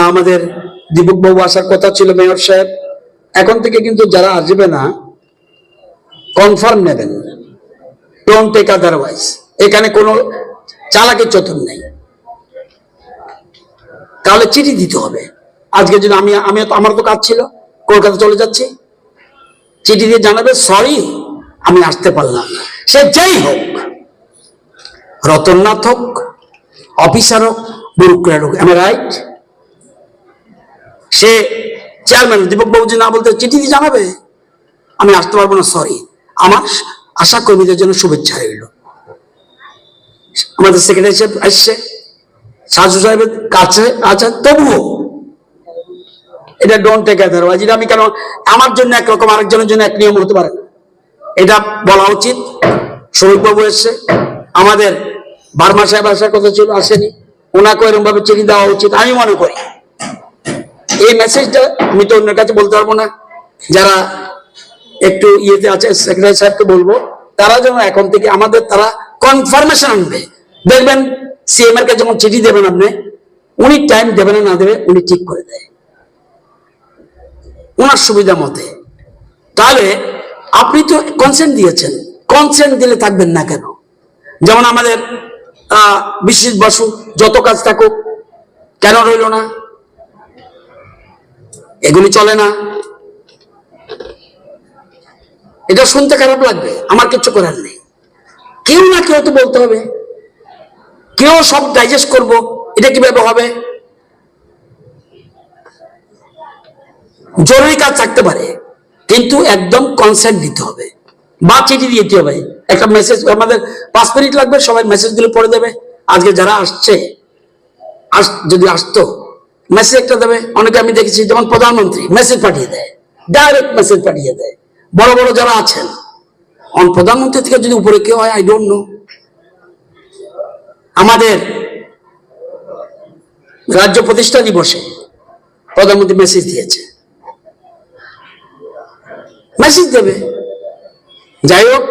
আমাদের দীপক বাবু আসার কথা ছিল, মেয়র সাহেব। এখন থেকে কিন্তু যারা আসবে না কনফার্ম নেবেন, ডোন্ট টেক আদারওয়াইজ। এখানে কোনো চালাকি চতুর নেই, তাহলে চিঠি দিতে হবে। আজকে যদি আমি আমার তো কাজ ছিল, কলকাতা চলে যাচ্ছি, চিঠি দিয়ে জানাবে সরি আমি আসতে পারলাম না। সে যাই হোক, রতননাথ হোক, অফিসার হোক, ব্যুরোক্র্যাট হোক, am right? Say chairman Dipak বাবুজি না বলতে চিঠি দিয়ে জানাবে আমি আসতে পারবো না, সরি। আমার আশা কর্মীদের জন্য শুভেচ্ছা রইল। আমাদের সেক্রেটারি সাহেব আসছে, সাজু সাহেবের কাছে আছে, তবুও এটা ডোন্ট টেক আদারওয়াইজ। এটা আমি কেন আমার জন্য একরকম আরেকজনের জন্য এক নিয়ম হতে পারে, এটা বলা উচিত। শরীফ বাবু এসছে, আমাদের বার্মা সাহেব আসার কথা ছিল, আসেনি, ওনাকে এরকম ভাবে চিঠি দেওয়া উচিত আমি মনে করি। এই মেসেজটা আমি তো অন্যের কাছে বলতে পারবো না, যারা একটু ইয়েতে আছে সেক্রেটারি সাহেবকে বলবো, তারা যেন এখন থেকে আমাদের তারা কনফার্মেশন আনবে। দেখবেন সিএম এর কাছে যখন চিঠি দেবেন আপনি, উনি টাইম দেবেন না দেবে উনি ঠিক করে দেয় ওনার সুবিধা মতে। তাহলে আপনি তো কনসেন্ট দিয়েছেন, কনসেন্ট দিলে থাকবেন না কেন? যেমন আমাদের বিশ্বজিৎ বসু যত কাজ থাকুক কেন রইল না? এগুলি চলে না। এটা শুনতে খারাপ লাগবে, আমার কিছু করার নেই। কেউ না কেউ তো বলতে হবে, কেউ সব ডাইজেস্ট করবো, এটা কিভাবে হবে? জরুরি কাজ থাকতে পারে, কিন্তু একদম কনসেন্ট দিতে হবে বা চিঠি দিতে হবে। একটা মেসেজ, আমাদের 5 মিনিট লাগবে, সবাই মেসেজগুলো পড়ে দেবে। আজকে যারা আসছে, যদি আসতো মেসেজ একটা দেবে। অনেকে আমি দেখেছি যেমন প্রধানমন্ত্রী মেসেজ পাঠিয়ে দেয়, ডাইরেক্ট মেসেজ পাঠিয়ে দেয়। বড় বড় যারা আছেন, প্রধানমন্ত্রী থেকে যদি উপরে কেউ হয় আই ডোন্ট নো। আমাদের রাজ্য প্রতিষ্ঠা দিবসে প্রধানমন্ত্রী মেসেজ দিয়েছে, মেসেজ দেবে। যাই হোক,